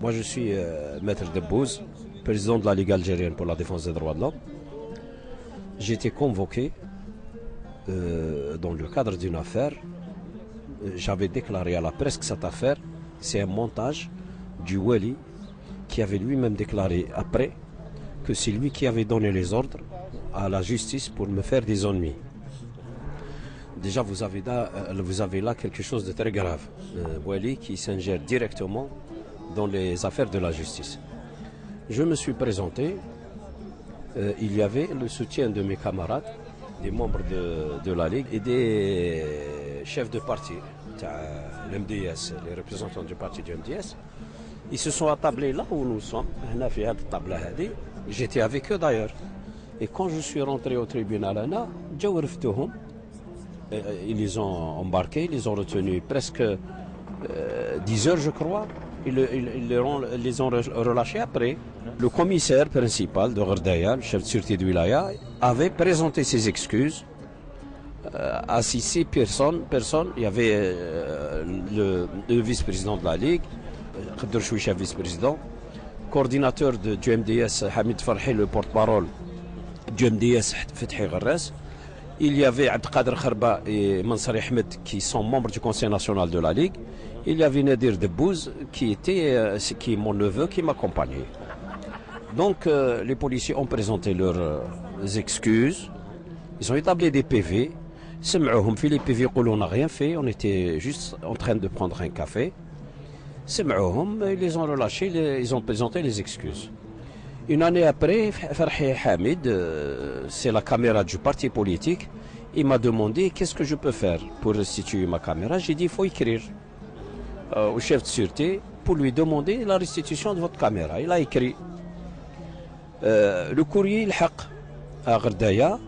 Moi, je suis Maître Debbouze, président de la Ligue algérienne pour la défense des droits de l'homme. J'ai été convoqué dans le cadre d'une affaire. J'avais déclaré à la presse que cette affaire, c'est un montage du Wali qui avait lui-même déclaré après que c'est lui qui avait donné les ordres à la justice pour me faire des ennuis. Déjà, vous avez là quelque chose de très grave. Wali qui s'ingère directement dans les affaires de la justice. Je me suis présenté. Il y avait le soutien de mes camarades, des membres de la Ligue et des chefs de parti, l'MDS, les représentants du parti du MDS. Ils se sont attablés là où nous sommes. J'étais avec eux d'ailleurs. Et quand je suis rentré au tribunal, ils les ont embarqués, ils les ont retenus presque 10 heures, je crois. Ils les ont relâchés après. Le commissaire principal de Gherdaya, le chef de sûreté de Wilaya, avait présenté ses excuses à 6 personnes. Il y avait le vice-président de la Ligue, Khadr Chouicha, vice-président, coordinateur du MDS, Hamid Farhi, le porte-parole du MDS, Fethi Gharras. Il y avait Abdelkader Kharba et Mansari Ahmed qui sont membres du Conseil national de la Ligue. Il y avait Nadir Debbouze qui est mon neveu qui m'accompagnait. Donc les policiers ont présenté leurs excuses. Ils ont établi des PV. Les PV, on n'a rien fait. On était juste en train de prendre un café. Ils les ont relâchés. Ils ont présenté les excuses. Une année après, Farhi Hamid, c'est la caméra du parti politique, il m'a demandé qu'est-ce que je peux faire pour restituer ma caméra. J'ai dit il faut écrire au chef de sûreté pour lui demander la restitution de votre caméra. Il a écrit le courrier il haq à Gherdaya.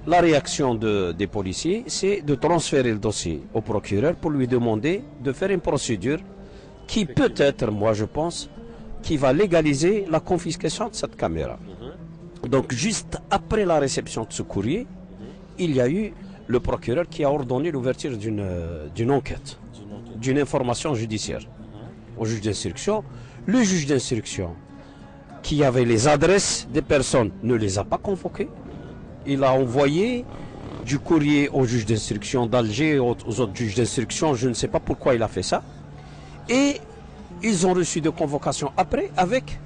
La réaction des policiers, c'est de transférer le dossier au procureur pour lui demander de faire une procédure qui peut-être, moi je pense, qui va légaliser la confiscation de cette caméra. Donc juste après la réception de ce courrier, il y a eu le procureur qui a ordonné l'ouverture d'une enquête, d'une information judiciaire au juge d'instruction. Le juge d'instruction qui avait les adresses des personnes ne les a pas convoquées. Il a envoyé du courrier au juge d'instruction d'Alger, aux autres juges d'instruction, je ne sais pas pourquoi il a fait ça. Et ils ont reçu des convocations après avec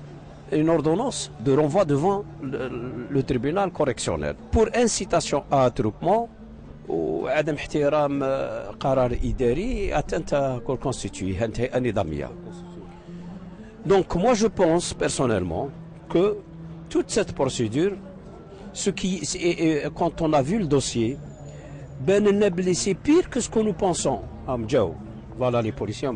une ordonnance de renvoi devant le tribunal correctionnel pour incitation à attroupement ou عدم احترام قرار إداري atteinte à corps constitué نظامية. Donc moi je pense personnellement que toute cette procédure, quand on a vu le dossier, c'est pire que ce que nous pensons. Voilà les policiers.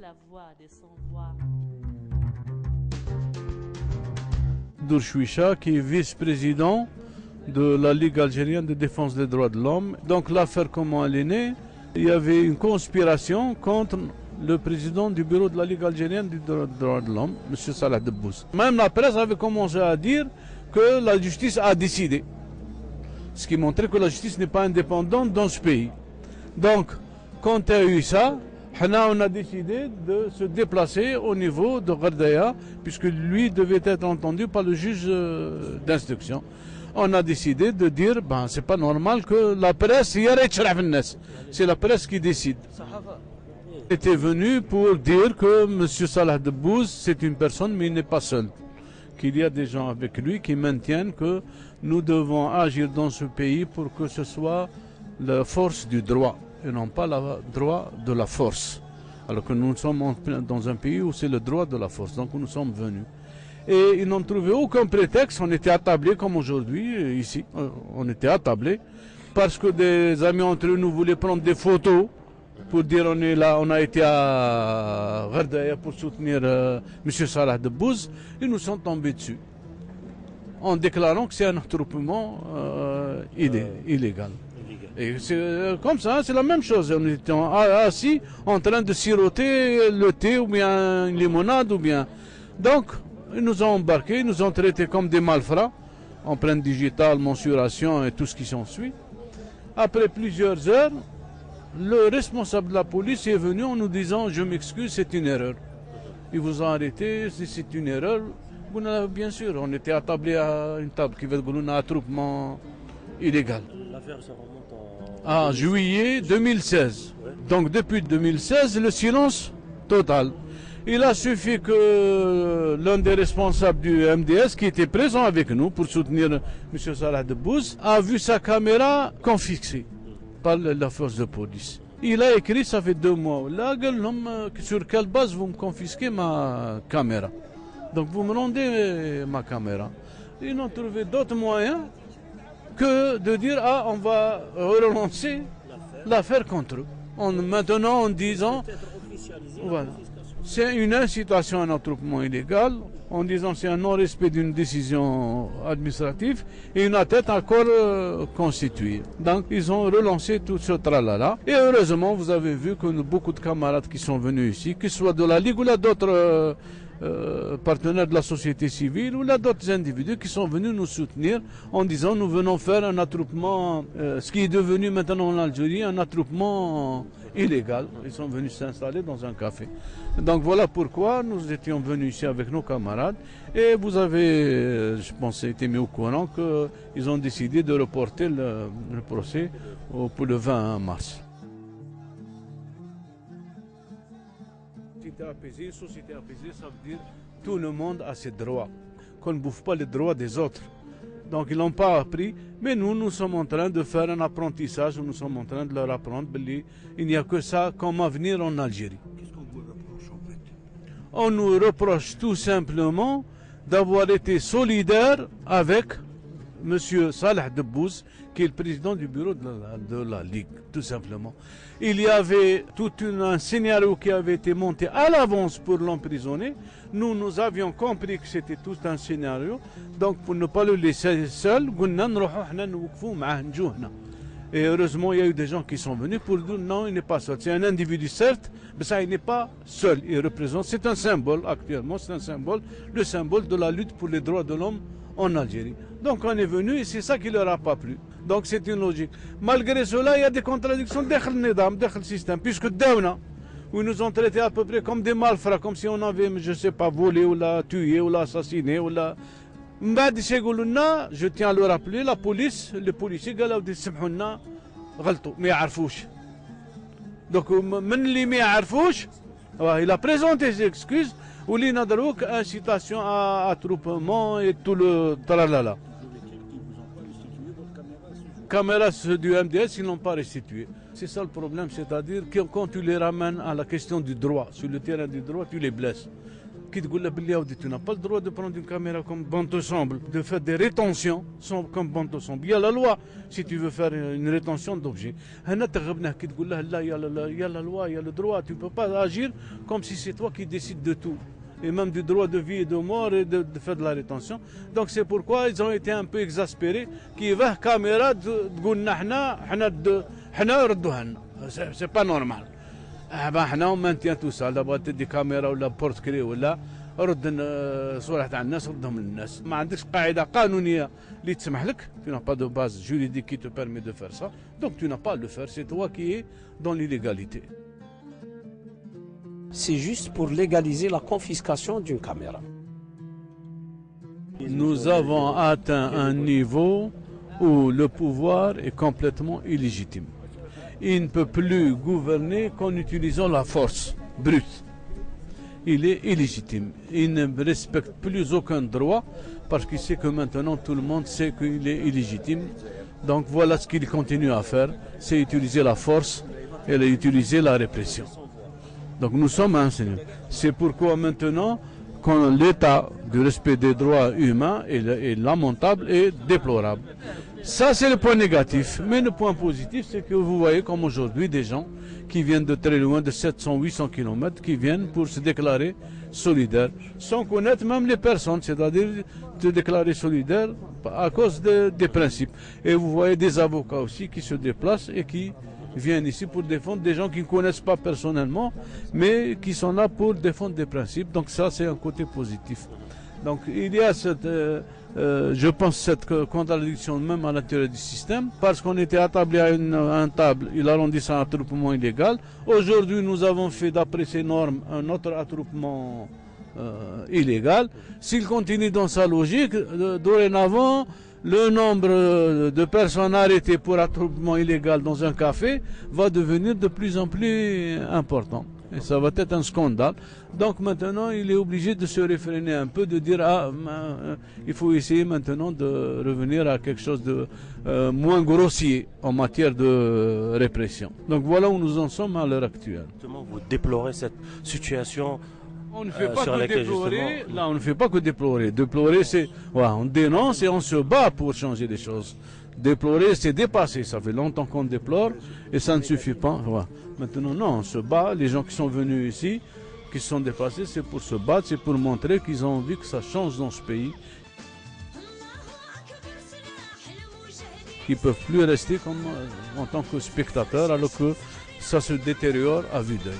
La voix des sans-voix. Khadr Chouicha, qui est vice-président de la Ligue algérienne de défense des droits de l'homme. Donc l'affaire, comment elle est née, il y avait une conspiration contre le président du bureau de la Ligue algérienne des droits de l'homme, M. Salah Debbouze. Même la presse avait commencé à dire que la justice a décidé. Ce qui montrait que la justice n'est pas indépendante dans ce pays. Donc, quand il y a eu ça, on a décidé de se déplacer au niveau de Gherdaya, puisque lui devait être entendu par le juge d'instruction. On a décidé de dire, c'est pas normal que la presse, c'est la presse qui décide. Il était venu pour dire que M. Salah Debbouze, c'est une personne, mais il n'est pas seul. Qu'il y a des gens avec lui qui maintiennent que nous devons agir dans ce pays pour que ce soit la force du droit et non pas le droit de la force. Alors que nous sommes dans un pays où c'est le droit de la force, donc nous sommes venus. Et ils n'ont trouvé aucun prétexte, on était attablés comme aujourd'hui, ici, on était attablés, parce que des amis entre eux nous voulaient prendre des photos pour dire on est là, on a été à Gherdaya pour soutenir M. Salah Debbouze, ils nous sont tombés dessus, en déclarant que c'est un attroupement illégal. Et c'est comme ça, c'est la même chose. On était assis en train de siroter le thé ou bien une limonade ou bien. Donc, ils nous ont embarqués, ils nous ont traités comme des malfrats. empreinte digitale, mensuration et tout ce qui s'ensuit. Après plusieurs heures, le responsable de la police est venu en nous disant « Je m'excuse, c'est une erreur ». Ils vous ont arrêté, c'est une erreur. Bien sûr, on était attablés à une table qui veut dire un attroupement illégal. L'affaire se remonte En juillet 2016. Ouais. Donc depuis 2016, le silence total. Il a suffi que l'un des responsables du MDS, qui était présent avec nous pour soutenir M. Salah Debbouz, a vu sa caméra confisquée par la force de police. Il a écrit, ça fait 2 mois, là, sur quelle base vous me confisquez ma caméra. Donc vous me rendez ma caméra. Ils n'ont trouvé d'autres moyens que de dire, ah, on va relancer l'affaire contre eux. Maintenant, en disant, voilà, c'est une incitation à un attroupement illégal, en disant c'est un non-respect d'une décision administrative et une atteinte encore constituée. Donc ils ont relancé tout ce tralala. Et heureusement, vous avez vu que beaucoup de camarades qui sont venus ici, que ce soit de la Ligue ou d'autres partenaires de la société civile ou d'autres individus qui sont venus nous soutenir en disant nous venons faire un attroupement, ce qui est devenu maintenant en Algérie un attroupement illégal. Ils sont venus s'installer dans un café. Donc voilà pourquoi nous étions venus ici avec nos camarades et vous avez, je pense, été mis au courant qu'ils ont décidé de reporter le procès pour le 20 mars. Une société apaisée, ça veut dire tout le monde a ses droits, qu'on ne bouffe pas les droits des autres. Donc ils n'ont pas appris, mais nous sommes en train de faire un apprentissage, nous sommes en train de leur apprendre qu'il n'y a que ça comme avenir en Algérie. Qu'est-ce qu'on vous reproche en fait? On nous reproche tout simplement d'avoir été solidaires avec M. Salah Debbouz, qui est le président du bureau de la Ligue, tout simplement. Il y avait tout un scénario qui avait été monté à l'avance pour l'emprisonner. Nous avions compris que c'était tout un scénario. Donc, pour ne pas le laisser seul, et heureusement, il y a eu des gens qui sont venus pour dire non, il n'est pas seul. C'est un individu, certes, mais ça, il n'est pas seul. Il représente, c'est un symbole actuellement, c'est un symbole, le symbole de la lutte pour les droits de l'homme en Algérie. Donc on est venu et c'est ça qui ne leur a pas plu. Donc c'est une logique. Malgré cela, il y a des contradictions dans le système, puisque Daouna, où ils nous ont traités à peu près comme des malfrats, comme si on avait, je ne sais pas, volé ou tué ou assassiné ou je tiens à le rappeler, la police, les policiers, mais donc il a présenté ses excuses. Ou l'inadrouk, incitation à attroupement et tout le tralala. Caméras du MDS, ils n'ont pas restitué. C'est ça le problème, c'est-à-dire que quand tu les ramènes à la question du droit, sur le terrain du droit, tu les blesses. Qui te dit tu n'as pas le droit de prendre une caméra comme bon te semble, de faire des rétentions comme bon te semble. Il y a la loi si tu veux faire une rétention d'objets. Il y a la loi, il y a le droit. Tu ne peux pas agir comme si c'est toi qui décides de tout. Et même du droit de vie et de mort et de faire de la rétention. Donc c'est pourquoi ils ont été un peu exaspérés. Qui va caméra c'est pas normal. On maintient tout ça. Là, des caméras ou la porte clé ou là, رد صورة على الناس ردهم للناس. ما عندكش قاعدة قانونية اللي تسمح لك. Tu n'as pas de base juridique qui te permet de faire ça. Donc tu n'as pas à le faire. C'est toi qui es dans l'illégalité. C'est juste pour légaliser la confiscation d'une caméra. Nous avons atteint un niveau où le pouvoir est complètement illégitime. Il ne peut plus gouverner qu'en utilisant la force brute. Il est illégitime. Il ne respecte plus aucun droit parce qu'il sait que maintenant tout le monde sait qu'il est illégitime. Donc voilà ce qu'il continue à faire, c'est utiliser la force et utiliser la répression. Donc nous sommes enseignants. C'est pourquoi maintenant, quand l'état du respect des droits humains est lamentable et déplorable. Ça, c'est le point négatif. Mais le point positif, c'est que vous voyez comme aujourd'hui des gens qui viennent de très loin, de 700-800 km, qui viennent pour se déclarer solidaires, sans connaître même les personnes, c'est-à-dire se déclarer solidaires à cause des principes. Et vous voyez des avocats aussi qui se déplacent et qui viennent ici pour défendre des gens qui ne connaissent pas personnellement, mais qui sont là pour défendre des principes. Donc ça, c'est un côté positif. Donc il y a Je pense cette contradiction même à l'intérieur du système, parce qu'on était attablé à une table, il arrondit un attroupement illégal. Aujourd'hui, nous avons fait, d'après ces normes, un autre attroupement illégal. S'il continue dans sa logique, dorénavant, le nombre de personnes arrêtées pour attroupement illégal dans un café va devenir de plus en plus important. Et ça va être un scandale. Donc maintenant, il est obligé de se réfréner un peu, de dire il faut essayer maintenant de revenir à quelque chose de moins grossier en matière de répression. Donc voilà où nous en sommes à l'heure actuelle. Justement, vous déplorez cette situation. On ne fait pas sur que laquelle, déplorer. justement, Là, on ne fait pas que déplorer. Déplorer, c'est on dénonce et on se bat pour changer les choses. Déplorer, c'est dépasser. Ça fait longtemps qu'on déplore et ça ne suffit pas. Voilà. Maintenant, non, on se bat. Les gens qui sont venus ici, qui se sont déplacés, c'est pour se battre, c'est pour montrer qu'ils ont envie que ça change dans ce pays. Qu'ils ne peuvent plus rester comme, en tant que spectateurs alors que ça se détériore à vue d'œil.